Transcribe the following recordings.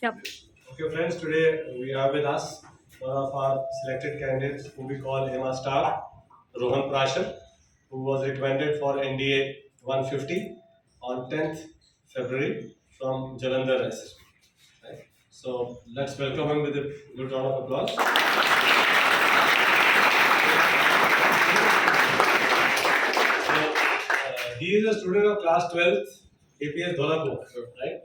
Yep. Okay, friends, today we have with us one of our selected candidates who we call Emma Star, Rohan Prashar, who was recommended for NDA 150 on 10th February from Jalandhar SSB. Right? So let's welcome him with a good round of applause. He is a student of class 12th APS Dholapur, right?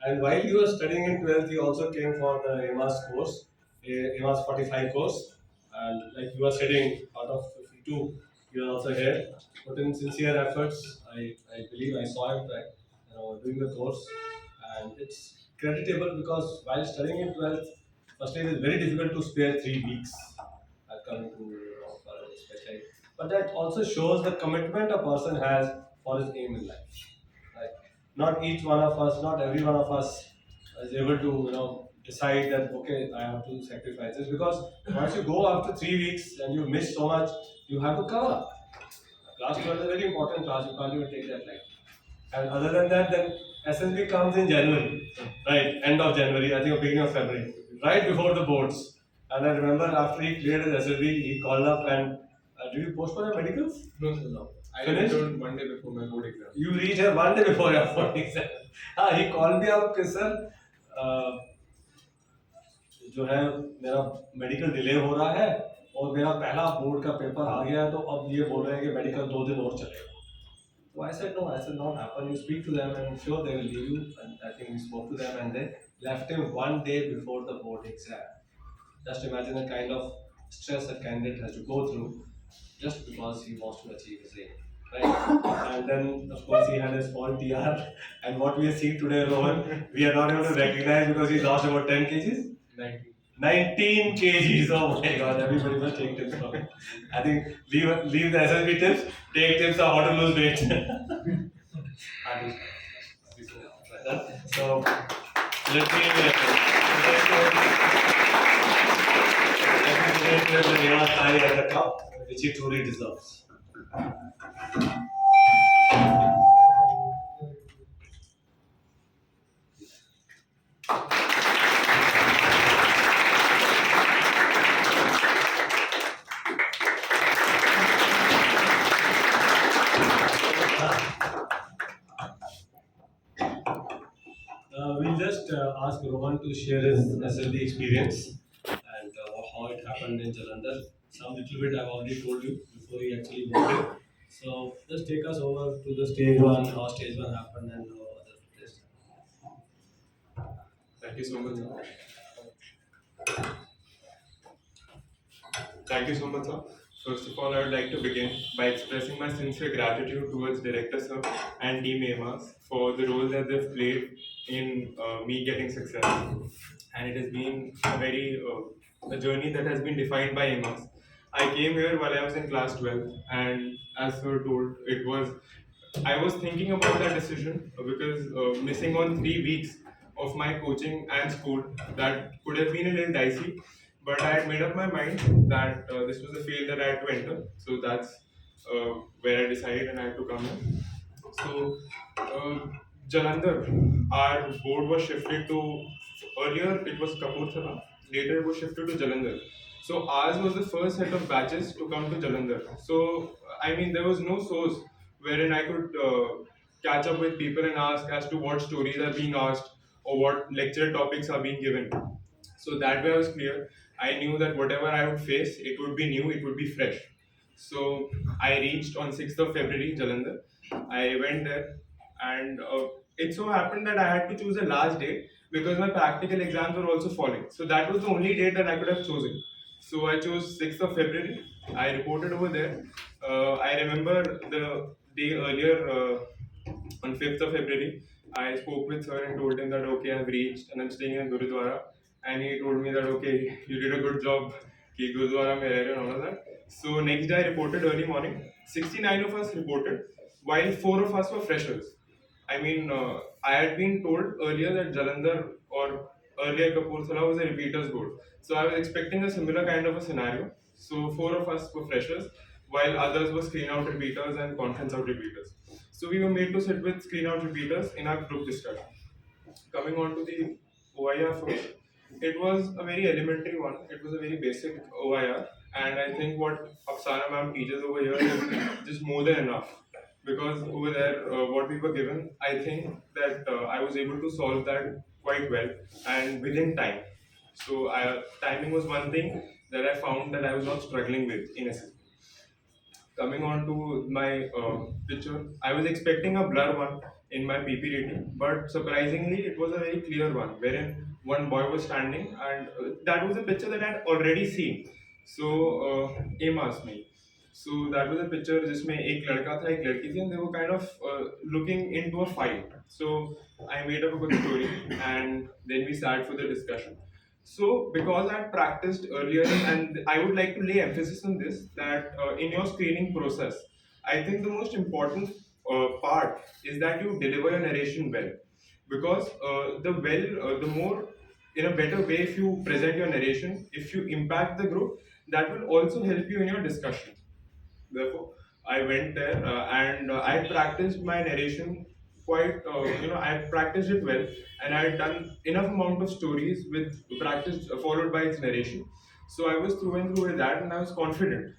And while he was studying in 12th, he also came for the AMAS course, AMAS 45 course. And like you are studying out of 52, you are also here. Put in sincere efforts. I believe I saw him right, doing the course. And it's creditable because while studying in 12th, firstly, it is very difficult to spare 3 weeks coming to for a special. But that also shows the commitment a person has for his aim in life. Right? Not each one of us, not every one of us is able to decide that okay, I have to sacrifice this because once you go after 3 weeks and you miss so much, you have to cover up. Class 12 is a very important class. You can't even take that light. And other than that, then SSB comes in January, right? End of January, I think, beginning of February, right before the boards. And I remember after he cleared his SSB, he called up and did you postpone your medicals? No, sir, no. I Finished? returned one day before my board exam. You reach here one day before your board exam. He called me up, sir. जो है मेरा medical delay हो रहा है और मेरा पहला board का पेपर आ गया है तो अब ये बोल रहे हैं कि मेडिकल 2 दिन और चलेगा. So I said, no, I said, not happen. You speak to them and I'm sure they will leave you. And I think we spoke to them and they left him one day before the board exam. Just imagine the kind of stress a candidate has to go through just because he wants to achieve his aim. Right? And then, of course, he had his small TR. And what we are seeing today, Rohan, we are not able to recognize because he lost about 10 kgs. 19 kgs. Oh my god, everybody must take tips from him. I think leave the SSB tips, take tips on how to lose weight. So let me at the cup, which he truly deserves. We'll just ask Rohan to share his SLD experience and how it happened in Jalandhar. Some little bit I've already told you before he actually voted. So just take us over to the stage one, how stage one happened and how other places. Thank you so much, sir. Thank you so much, sir. First of all, I would like to begin by expressing my sincere gratitude towards Director Sir and Team AMAS for the role that they've played in me getting success. And it has been a journey that has been defined by AMAS. I came here while I was in class 12, and as Sir told, I was thinking about that decision because missing on 3 weeks of my coaching and school, that could have been a little dicey, but I had made up my mind that this was a field that I had to enter. So that's where I decided and I had to come in. So Jalandhar, our board was shifted to, earlier it was Kapurthala, later it was shifted to Jalandhar. So ours was the first set of batches to come to Jalandhar. So I mean there was no source wherein I could catch up with people and ask as to what stories are being asked or what lecture topics are being given. So that way I was clear. I knew that whatever I would face, it would be new, it would be fresh. So I reached on 6th of February, Jalandhar. I went there and it so happened that I had to choose a last date because my practical exams were also falling. So that was the only date that I could have chosen. So I chose 6th of February. I reported over there. I remember the day earlier, on 5th of February, I spoke with sir and told him that okay, I've reached and I'm staying in Gurudwara. And he told me that okay, you did a good job, ki Gurudwara mein reh rahe and all of that. So next day I reported early morning. 69 of us reported, while 4 of us were freshers. I mean, I had been told earlier that Jalandhar or earlier Kapurthala was a repeaters board. So I was expecting a similar kind of a scenario. So 4 of us were freshers, while others were screen out repeaters and conference out repeaters. So we were made to sit with screen out repeaters in our group discussion. Coming on to the OI OIR first. It was a very elementary one. It was a very basic OIR, and I think what Aksana ma'am teaches over here is just more than enough. Because over there, what we were given, I think that I was able to solve that quite well and within time. So timing was one thing that I found that I was not struggling with in SSB. Coming on to my picture, I was expecting a blur one in my PP rating, but surprisingly, it was a very clear one, wherein one boy was standing, and that was a picture that I had already seen. So, aim asked me. So that was a picture जिसमें एक लड़का था एक लड़की थी and they were kind of looking into a fight. So I made up a good story and then we sat for the discussion. So, because I practiced earlier, and I would like to lay emphasis on this that in your screening process, I think the most important part is that you deliver your narration well. Because the more in a better way, if you present your narration, if you impact the group, that will also help you in your discussion. Therefore, I went there and I practiced my narration quite, I practiced it well, and I had done enough amount of stories with practice followed by its narration. So I was through and through with that, and I was confident.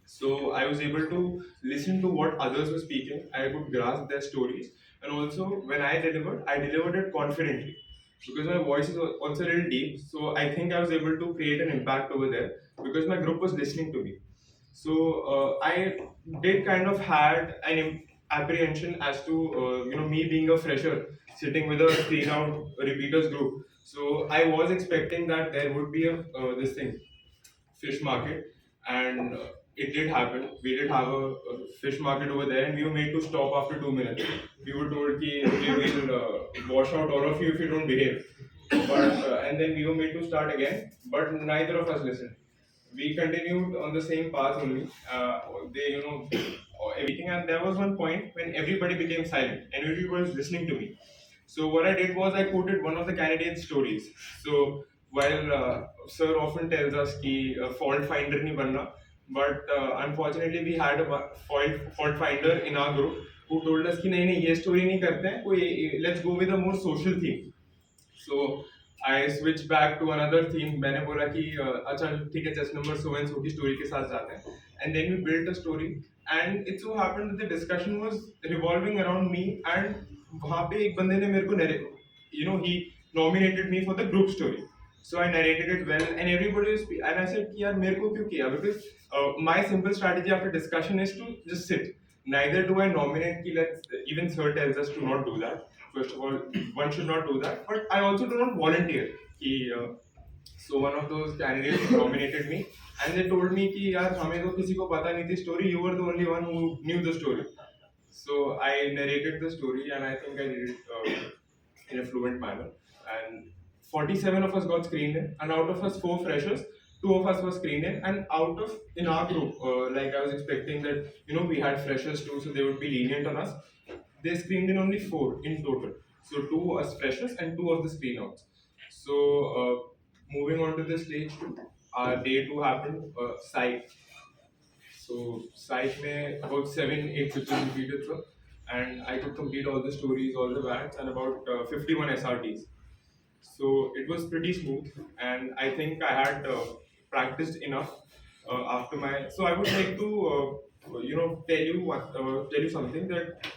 So I was able to listen to what others were speaking. I could grasp their stories, and also when I delivered it confidently because my voice is also a little deep. So I think I was able to create an impact over there because my group was listening to me. So I did kind of had an apprehension as to me being a fresher sitting with a screen out repeaters group. So I was expecting that there would be a this thing fish market, and it did happen. We did have a fish market over there, and we were made to stop after 2 minutes. We were told ki okay, we'll wash out all of you if you don't behave. But and then we were made to start again, but neither of us listened. We continued on the same path only. They, everything, and there was one point when everybody became silent and everybody was listening to me. So what I did was I quoted one of the candidates' stories. So while sir often tells us कि fault finder नहीं बनना, but unfortunately we had a fault finder in our group who told us कि नहीं नहीं ये story नहीं करते हैं कोई let's go with a more social theme. So I switched back to another theme. मैंने बोला कि अच्छा ठीक है chess number so and so की स्टोरी के साथ जाते हैं. And then we built a story, and it so happened that the discussion was revolving around me, and वहाँ पे एक बंदे ने मेरे को he nominated me for the group story. So I narrated it well, and everybody was, and I said कि यार मेरे को क्यों किया? Because my simple strategy after discussion is to just sit. Neither do I nominate कि even sir tells us to not do that. First of all, one should not do that. But I also do not volunteer. So one of those candidates nominated me, and they told me कि यार हमें तो किसी को पता नहीं थी story. You were the only one who knew the story. So I narrated the story, and I think I did it in a fluent manner. And 47 of us got screened in, and out of us 4 freshers, 2 of us were screened in, and out of in our group, like I was expecting that we had freshers too, so they would be lenient on us. They screened in only 4 in total. So 2 as freshers and 2 of the screen outs. So moving on to the stage 2, our day 2 happened, psych. So psych mein about 7-8 pictures repeated, sir, and I could complete all the stories, all the VATs, and about 51 SRTs. So it was pretty smooth, and I think I had practiced enough after my. So I would like to tell you something that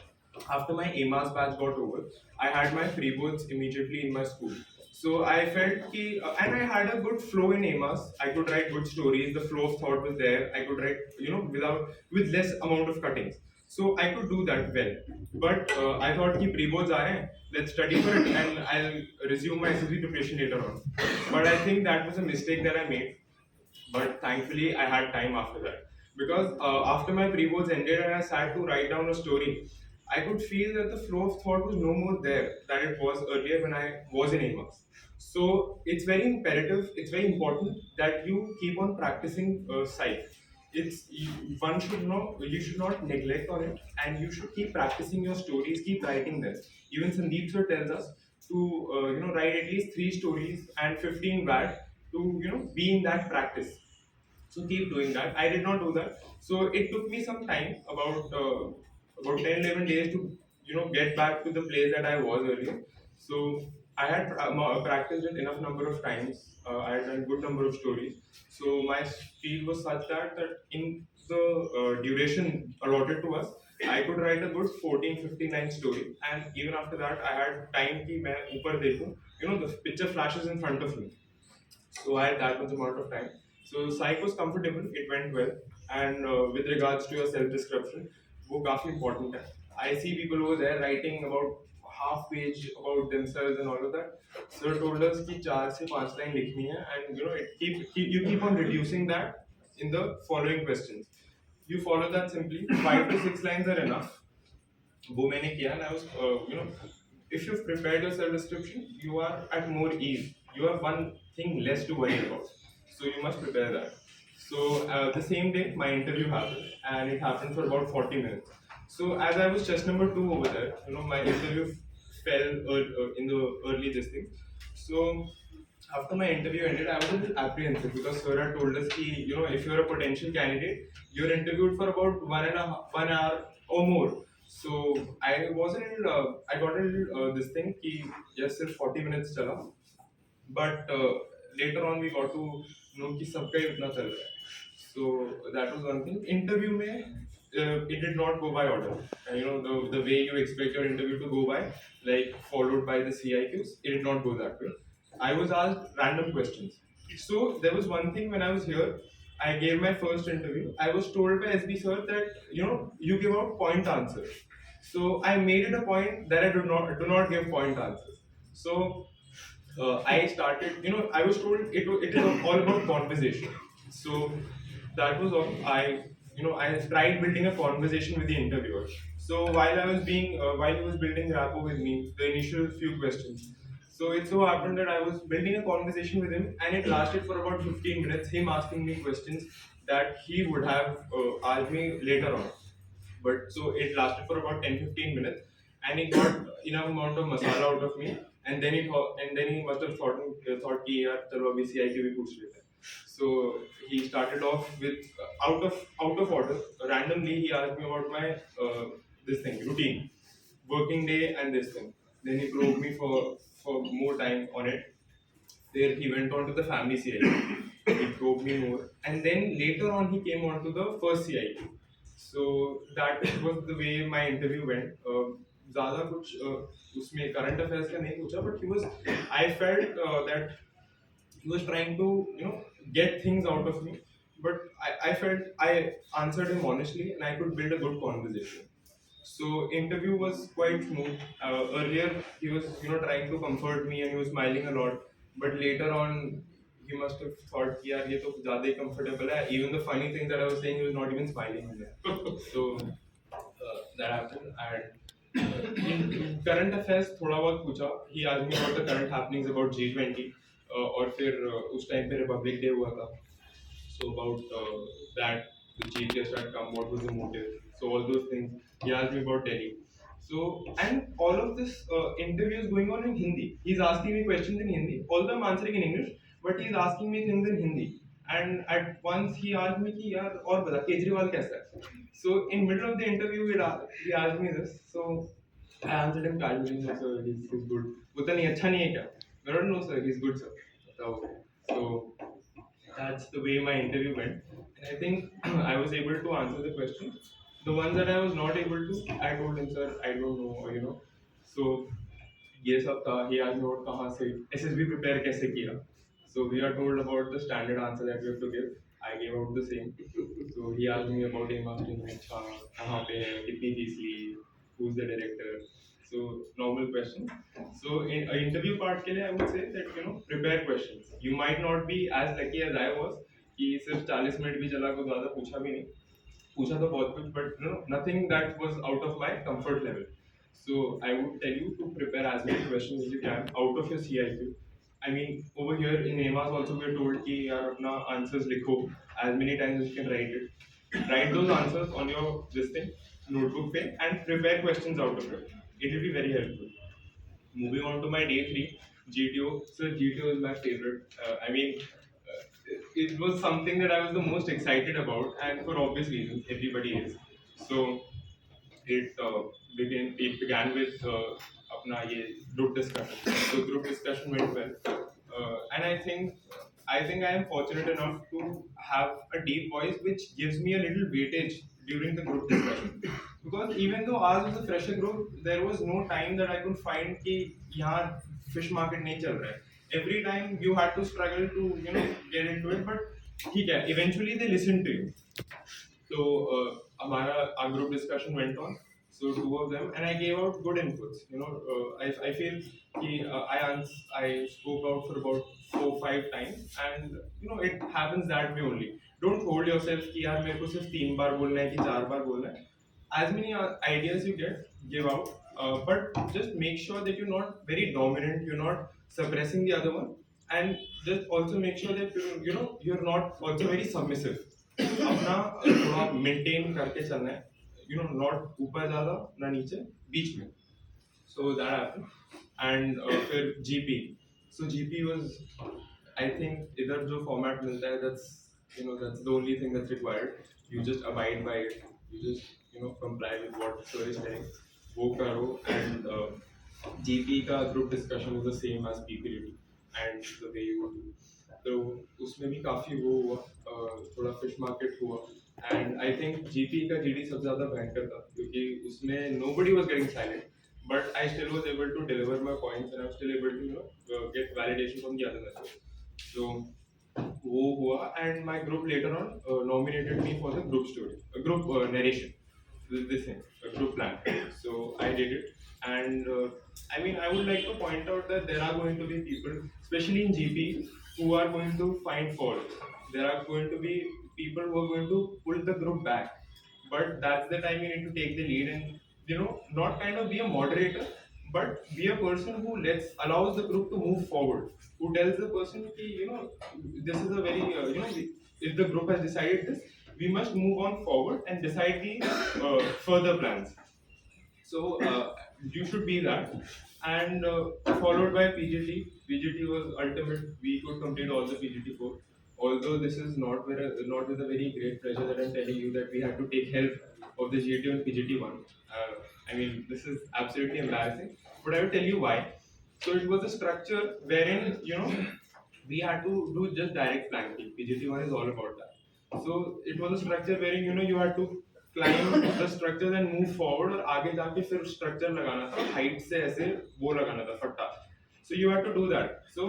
after my AMAS batch got over, I had my pre-boards immediately in my school. So I felt ki, and I had a good flow in AMAS. I could write good stories. The flow of thought was there. I could write, with less amount of cuttings. So I could do that well. But I thought ki pre-boards are hain, let's study for it, and I'll resume my SSB preparation later on. But I think that was a mistake that I made. But thankfully, I had time after that. Because after my pre-boards ended and I sat to write down a story, I could feel that the flow of thought was no more there than it was earlier when I was in AMAS. So it's very imperative, it's very important that you keep on practicing psych. One should know, you should not neglect on it, and you should keep practicing your stories, keep writing them. Even Sandeep sir tells us to write at least 3 stories and 15 bad to be in that practice. So keep doing that. I did not do that. So it took me some time, about 10-11 days to get back to the place that I was earlier. So I had practiced it enough number of times. I had done good number of stories. So my speed was such that in the duration allotted to us, I could write a good 14-15 line story. And even after that, I had time ki main upar dekhu. You know, the picture flashes in front of me. So I had that much amount of time. So psych was comfortable. It went well. And with regards to your self description, वो काफी important है. I see people over there writing about half page about themselves and all of that. Sir told us कि 4 से 5 line लिखनी है, and you know you keep on reducing that in the following questions. You follow that simply. 5 to 6 lines are enough. वो मैंने किया, and I was you know, if you've prepared your self description, you are at more ease. You have one thing less to worry about. So you must prepare that. So the same day, my interview happened, and it happened for about 40 minutes. So as I was chest number 2 over there, you know, my interview fell in the early this thing. So after my interview ended, I was a little apprehensive because sir had told us कि, you know, if you're a potential candidate, you're interviewed for about 1 hour or more. So I wasn't, I got a little this thing कि yes, सिर्फ 40 minutes चला. But later on we got to know कि सबका ही उतना चल रहा है. So that was one thing. Interview में it did not go by order. You know, the way you expect your interview to go by, like followed by the CIQs, it did not go that way. I was asked random questions. So there was one thing when I was here, I gave my first interview. I was told by SB sir that, you know, you give out point answers. So I made it a point that I do not give point answers. So I started, you know, I was told it is all about conversation. So that was all. I tried building a conversation with the interviewer. So while he was building rapport with me, the initial few questions. So it so happened that I was building a conversation with him, and it lasted for about 15 minutes. Him asking me questions that he would have asked me later on. But so it lasted for about 10-15 minutes, and he got enough amount of masala out of me, and then he must have thought कि यार चलो अभी CI भी पूछ लेते हैं. So he started off with out of order. Randomly he asked me about my this thing routine, working day and this thing. Then he probed me for more time on it. There he went on to the family CI. He probed me more, and then later on he came on to the first CI. So that was the way my interview went. ज़्यादा कुछ उसमें current affairs का नहीं पूछा, but I felt that he was trying to, you know, get things out of me, but I felt I answered him honestly and I could build a good conversation. So interview was quite smooth. Earlier he was, you know, trying to comfort me and he was smiling a lot, but later on he must have thought कि यार ये तो ज़्यादा ही comfortable है. Even the funny thing that I was saying, he was not even smiling. So that happened. And in current affairs थोड़ा बहुत पूछा. He asked me about the current happenings about G20. और फिर उस टाइम पे Republic day हुआ था. So about that, the chief guest had come, what was the motive, so all those things. He asked me about Delhi. So, and all of this interview is going on in Hindi. He's asking me questions in Hindi, although I'm answering in English, but he's asking me things in Hindi. And at once he asked me कि यार और बता केजरीवाल कैसा है. So in middle of the interview he asked me this. So I answered him casually, no sir, he's good. उतना नहीं अच्छा नहीं है क्या? I don't know sir, he's good sir. So that's the way my interview went. And I think I was able to answer the question. The ones that I was not able to, I told him sir, I don't know, you know. So ये सब था. He asked me about कहाँ से SSB prepare कैसे किया. So we are told about the standard answer that we have to give. I gave out the same. So he asked me about investing, अच्छा कहाँ पे है, कितनी फीस ली, who's the director. So normal question. So in interview part के लिए I would say that, you know, prepare questions. You might not be as lucky as I was कि सिर्फ 40 मिनट भी चला को ज़्यादा पूछा भी नहीं. पूछा तो बहुत कुछ, but you know, nothing that was out of my comfort level. So I would tell you to prepare as many questions as you can out of your CIQ. I mean, over here in AMAS also we are told कि यार अपना answers लिखो as many times as you can write it. Write those answers on your this thing notebook पे and prepare questions out of it. It will be very helpful. Moving on to my day 3, GTO. So GTO is my favorite. I mean, it was something that I was the most excited about, and for obvious reasons, everybody is. So it began with अपना ये group discussion. So group discussion went well, and I think I am fortunate enough to have a deep voice which gives me a little weightage during the group discussion. Because even though ours was a fresher group, there was no time that I could find कि यहाँ fish market नहीं चल रहा है. Every time you had to struggle to get into it, but ठीक है, eventually they listened to you. So our group discussion went on. So two of them, and I gave out good inputs. I feel I spoke out for about 4-5 times, and it happens that way only. Don't hold yourself कि यार मेरे को सिर्फ 3 बार बोलना है कि 4 बार बोलना है. As many ideas you get, give out, but just make sure that you're not very dominant. You're not suppressing the other one, and just also make sure that you're not also very submissive. अपना थोड़ा maintain करके चलना है not ऊपर ज्यादा ना नीचे बीच में so that happened and फिर GP so GP was I think इधर जो format मिलता है that's the only thing that's required. You just abide by it. You just comply with what sir is saying. वो करो and GP का group discussion is the same as PPDD and the way you do. तो उसमें भी काफी वो हुआ थोड़ा फिश मार्केट हुआ एंड आई थिंक जीपी का जीडी सबसे ज्यादा भयंकर था क्योंकि उसमें nobody was getting silent but I still was able to deliver my points and I was still able to get validation from the other method. So वो हुआ and my group later on nominated me for the group story, group narration, this thing, a group plan. So I did it, and I would like to point out that there are going to be people, especially in GP, who are going to find fault. There are going to be people who are going to pull the group back, but that's the time you need to take the lead and not kind of be a moderator, but be a person who allows the group to move forward, who tells the person ki, this is a very if the group has decided this, we must move on forward and decide the further plans. So you should be that, and followed by PGT. PGT was ultimate. We could complete all the PGT 4. Although this is not with a very great pleasure that I'm telling you that we had to take help of the GT and PGT 1. This is absolutely embarrassing, but I will tell you why. So it was a structure wherein we had to do just direct planking. PGT 1 is all about that. So it was a structure wherein you had to climb the structure and move forward और आगे जाके फिर structure लगाना था height से ऐसे वो लगाना था फट्टा. So you had to do that. So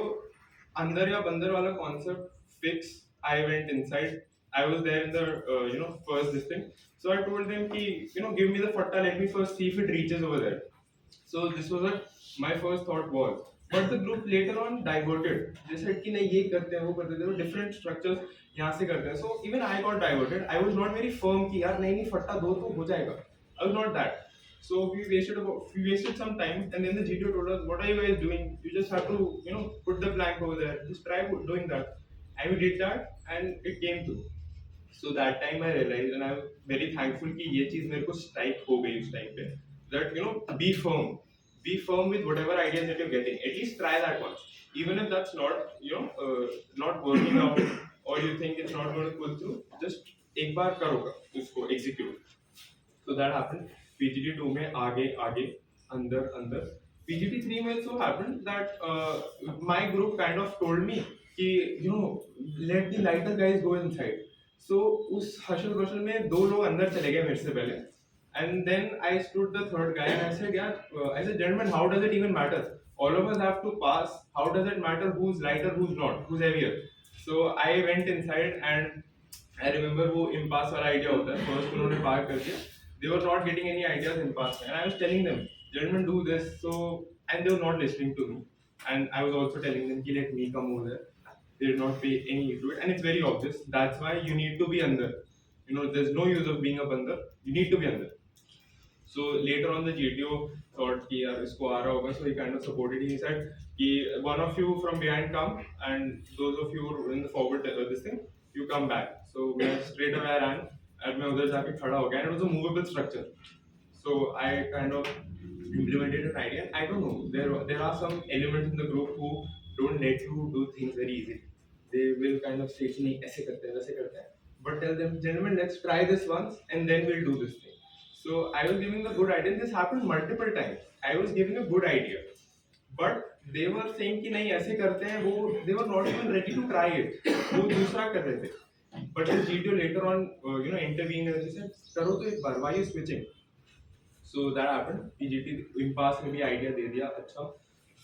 अंदर या बंदर वाला concept fix. I went inside. I was there in the first this thing. So I told them कि give me the fatta. Let me first see if it reaches over there. So this was my first thought was. But the group later on diverted. They said कि नहीं ये करते हैं वो करते हैं different structures यहाँ से करते हैं. So even I got diverted. I was not very firm कि यार नहीं फट्टा दो तो हो जाएगा. I was not that. So we wasted some time, and then the GTO told us, what are you guys doing? You just have to put the plank over there. Just try doing that. And we did that, and it came through. So that time I realized, and I'm very thankful कि ये चीज मेरे को strike हो गई उस time पे. That be firm. Be firm with whatever ideas that you're getting. At least try that once. Even if that's not not working out, or you think it's not going to pull through, just एक बार करो उसको execute. So that happened. PGT 2 में आगे अंदर. PGT 3 में so happened that my group kind of told me कि let the lighter guys go inside. So उस हशल बशल में दो लोग अंदर चले गए मेरे से पहले. And then I stood the third guy and I said, gentlemen, how does it even matter? All of us have to pass. How does it matter who's lighter, who's not, who's heavier? So I went inside and I remember वो impasse वाला idea होता है. First उन्होंने पार कर दिया. They were not getting any ideas impasse में, and I was telling them, gentlemen, do this. So and they were not listening to me. And I was also telling them, let me come over there. They did not pay any heed to it, and it's very obvious. That's why you need to be under. There's no use of being up under. You need to be under. So later on, the GTO thought कि यार इसको आ रहा होगा, so he kind of supported. He said कि one of you from behind come, and those of you in the forward this thing, you come back. So we straight away I ran, and मैं उधर जाके खड़ा हो गया, and it was a movable structure. So I kind of implemented an idea. I don't know. There are some elements in the group who don't let you do things very easily. They will kind of say कि नहीं ऐसे करते हैं वैसे करते हैं. But tell them, gentlemen, let's try this once, and then we'll do this thing. So I was giving a good idea. And this happened multiple times. I was giving a good idea, but they were saying कि नहीं ऐसे करते हैं वो. They were not even ready to try it. वो दूसरा कर रहे थे. But the GTO later on, intervened and he said, करो तो एक बार. Why are you switching? So that happened. PGT impasse में भी idea दे दिया अच्छा.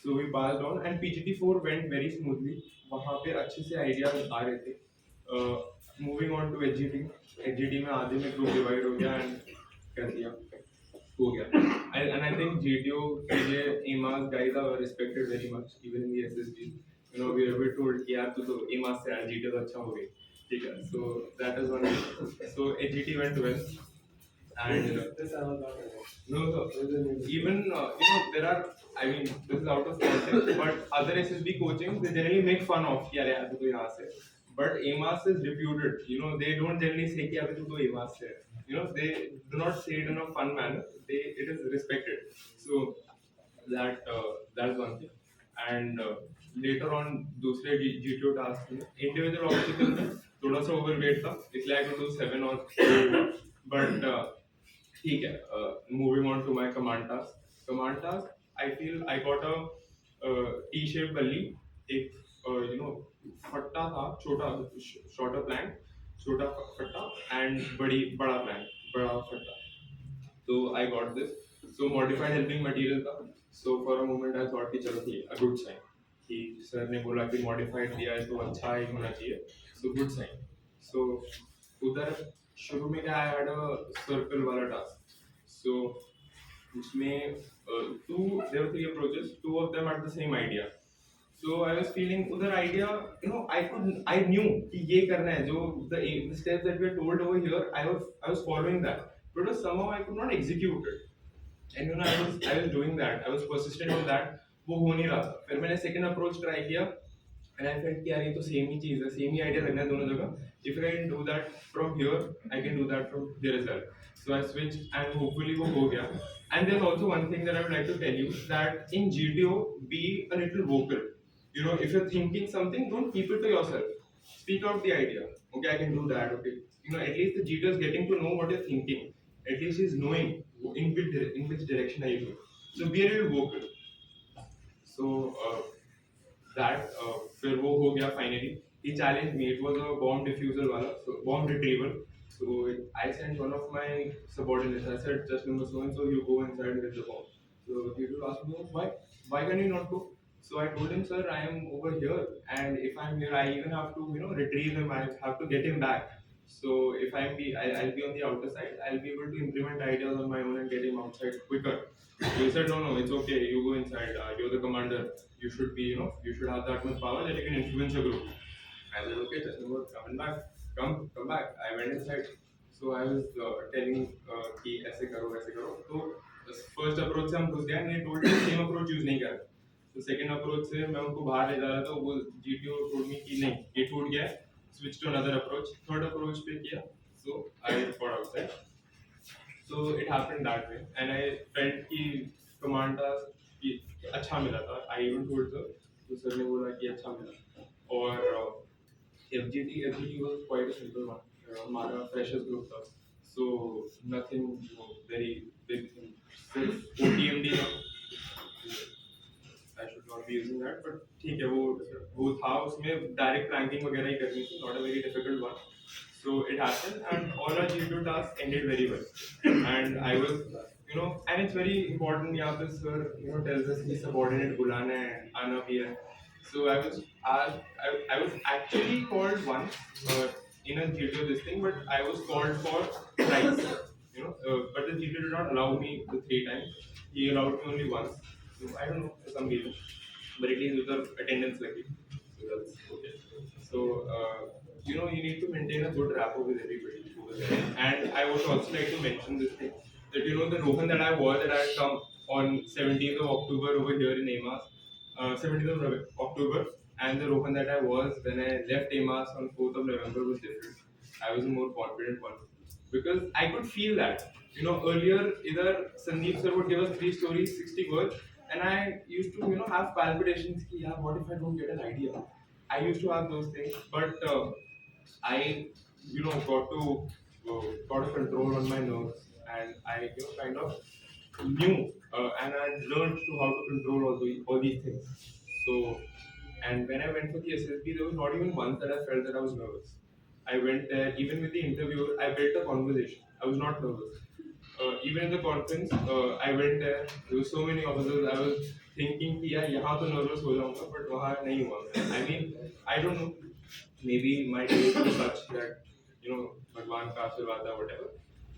So we passed on and PGT 4 went very smoothly. वहाँ पे अच्छे से ideas आ रहे थे. Moving on to HGT. HGT में आधे में group divide हो गया and कर दिया. हो गया. And I think GTO के AMAS guys are respected very much even in the SSG. We were told कि यार तू तो AMAS से GTO तो अच्छा हो गई. ठीक है. So that is one. So HGT went well. And this I was not aware. no, even there are. I mean, this is out of context, but other SSB coaching they generally make fun of. कि यार तू तो यहाँ से. But AMAS is reputed. They don't generally say कि यार तू तो AMAS से. They do not say it in a fun manner. It is respected. So that's one thing. And later on दूसरे GTO task में individual obstacle में थोड़ा सा overweight था. इसलिए I could do 7 or 4. But ठीक है. Moving on to my command task. Command task, I feel I got a T-shaped gully. एक फट्टा था छोटा shorter plank, छोटा फट्टा and बड़ा plank, बड़ा फट्टा. So I got this. So modified helping material था. So for a moment I thought कि चलो ठीक है, a good sign. कि सर ने बोला कि modified दिया है तो अच्छा ही होना चाहिए. So good sign. So उधर शुरू में क्या I had a circle वाला task. So उसमें there were 3 approaches. 2 of them had the same idea. So I was feeling उधर idea, I knew कि ये करना है जो the steps that were told over here. I was following that, but somehow I could not execute it. And I was doing that. I was persistent on that. वो हो नहीं रहा था. फिर मैंने second approach try किया. And I felt कि यार ये तो same ही चीज़ है, same ही idea लगना है दोनों जगह. If I can do that from here, I can do that from here as well. So I switched and hopefully वो हो गया. And there's also one thing that I would like to tell you that in GTO, be a little vocal. If you're thinking something, don't keep it to yourself. Speak out the idea. Okay, I can do that. Okay, at least the GTO is getting to know what you're thinking. At least he's knowing in which direction are you going. So be a little vocal. So that फिर वो हो गया finally. He challenged me. It was a bomb diffusal वाला, so bomb retrieval. So I sent one of my subordinates. I said, just number so and so, you go inside with the bomb. So he will ask me, why can you not go? So I told him, sir, I am over here, and if I'm here, I even have to, retrieve him. I have to get him back. So if I'll be on the outer side. I'll be able to implement ideas on my own and get him outside quicker. So he said, no, it's okay. You go inside. You're the commander. You should be, you should have that much power that you can influence your group. I said, okay, just come back. Come back. I went inside. So I was telling कि ऐसे करो. तो first approach से हम घुस गए. And he told me same approach use नहीं करें. तो सेकंड अप्रोच से मैं उनको बाहर ले जा रहा था. वो GTO told me कि नहीं ये टूट गया है. Switch to another approach. Third approach पे किया. So I got outside. So it happened that way, and I felt कि command task कि अच्छा मिला था. I even told sir. तो सर ने बोला कि अच्छा मिला. और FGT was quite a simple one. हमारा freshers group था. So nothing very big thing. सिर्फ OTMD था. I should not be using that, but ठीक है वो था. उसमें direct ranking वगैरह ही करनी थी. Not a very difficult one. So it happened, and all our GTO tasks ended very well. And I was, and it's very important. यहाँ पे sir, tells us कि subordinate बुलाना है, आना भी है. So I was actually called once in a GTO this thing, but I was called for thrice. But the GTO did not allow me the 3 times. He allowed me only once. So I don't know for some reason, but at least with the attendance lucky. So that's okay. So you need to maintain a good rapport with everybody over there. And I would also like to mention this thing that the Rohan that I wore that I had come on 17th of October over here in AMAS, 17th of October, and the Rohan that I was when I left AMAS on 4th of November was different. I was a more confident one because I could feel that. Earlier either Sandeep sir would give us 3 stories, 60 words, and I used to have palpitations. Ki, yeah, what if I don't get an idea? I used to have those things, but I got to control on my nerves. and I kind of knew and I learned to how to control all these things. So, and when I went for the SSB, there was not even once that I felt that I was nervous. I went there, even with the interviewer, I built a conversation. I was not nervous. Even in the conference, I went there. There were so many officers. I was thinking कि यार यहाँ तो nervous हो जाऊँगा, but वहाँ नहीं हुआ. I mean, I don't know. Maybe my day was such that भगवान का आशीर्वाद था whatever.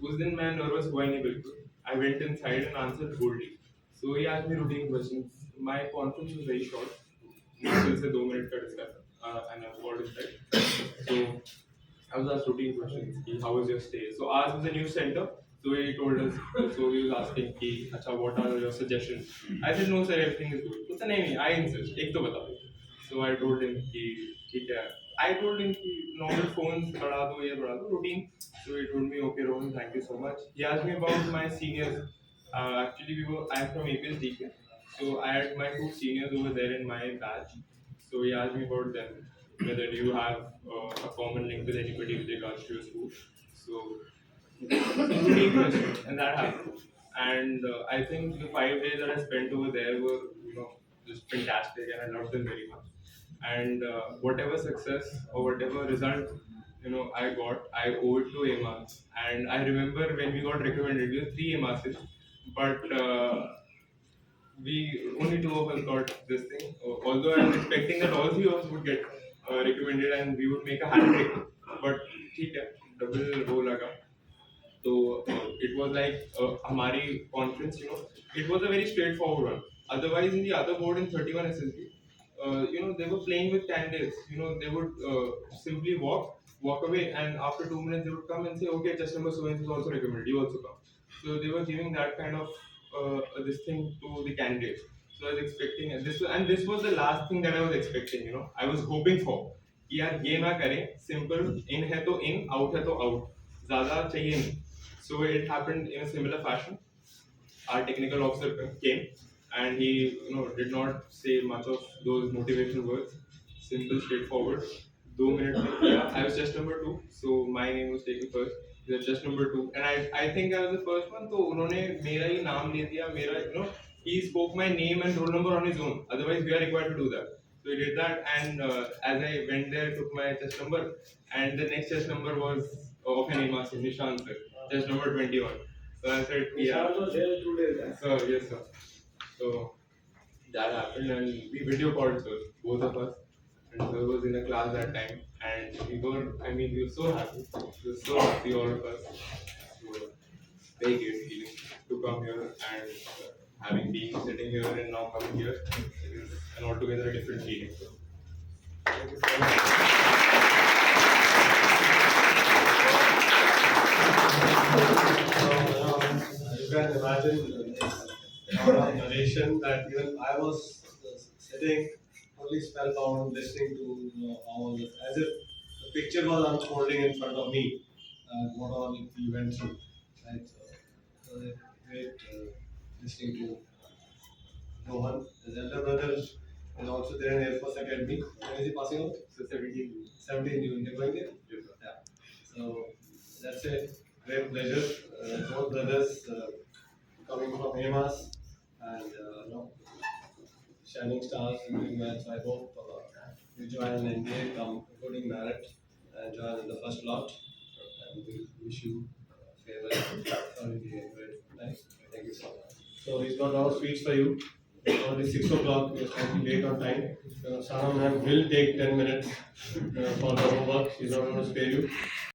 उस दिन मैं nervous हुआ ही नहीं बिल्कुल. I went inside and answered boldly. So he asked me routine questions. My conference was very short. मुश्किल से 2 मिनट का discussion. And I got inside. So I was asked routine questions. How was your stay? So ours was a new center. So he told us. So he was asking, "Acha, what are your suggestions?" I said, "No, sir, everything is good." He said, "नहीं, I insist. एक तो बताओ." So I told him ठीक है. I told him normal phones बढ़ा दो ये बढ़ा दो routine. So he told me, "Okay, Rohan, thank you so much." He asked me about my seniors. Actually, I'm from APS DK. So I had my 2 seniors over there in my batch. So he asked me about them, whether do you have a common link with anybody with regards to your school. So routine question, and that happened. And I think the 5 days that I spent over there were just fantastic, and I loved them very much. And whatever success or whatever result I got, I owe it to AMAS. And I remember when we got recommended, we were 3 AMASs, but we only 2 of us got this thing. Although I was expecting that all 3 of us would get recommended and we would make a hat trick, but ठीक है, double वो लगा. So it was like हमारी conference, it was a very straightforward one. Otherwise, in the other board in 31 SSB, they were playing with candidates. They would simply walk away, and after 2 minutes, they would come and say, "Okay, just number so and so is also recommended. You also come." So they were giving that kind of this thing to the candidates. So I was expecting and this was the last thing that I was expecting. I was hoping for कि यार ये ना करें, simple in है तो in, out है तो out, ज़्यादा चाहिए नहीं. So it happened in a similar fashion. Our technical officer came and he did not say much of those motivational words. Simple, straightforward. 2 minutes में किया. I was just number 2, so my name was taken first. He was just number 2, and I think I was the first one. तो उन्होंने मेरा ही नाम ले दिया. मेरा he spoke my name and roll number on his own. Otherwise, we are required to do that. So he did that, and as I went there, took my test number, and the next test number was of an AMAS, Nishant sir, test number 21. So I said, yeah. Nishant was there 2 days. So yes, sir. So that happened, and we video called sir, both of us, and sir was in a class that time, and we were so happy. We were so happy, all of us. So very great feeling to come here, and having been sitting here and now coming here, it is an altogether different feeling. So, thank you so much. You can imagine narration that even I was sitting only spellbound, listening to all this, as if the picture was unfolding in front of me, what all he went through. Right? So great listening to Rohan. His elder brother is also there in Air Force Academy. When is he passing out? So 17. 17, you're going there? Yes, sir. Yeah. So that's a great pleasure. Both brothers coming from AMAS and shining stars in doing maths. I hope you join NBA, including Merit, and join in the first lot. And we wish you farewell. Sorry, nice. Thank you so much. So he's got our speech for you. It's already 6 o'clock. We're slightly late on time. Sana ma'am will take 10 minutes for the homework. She's not going to spare you.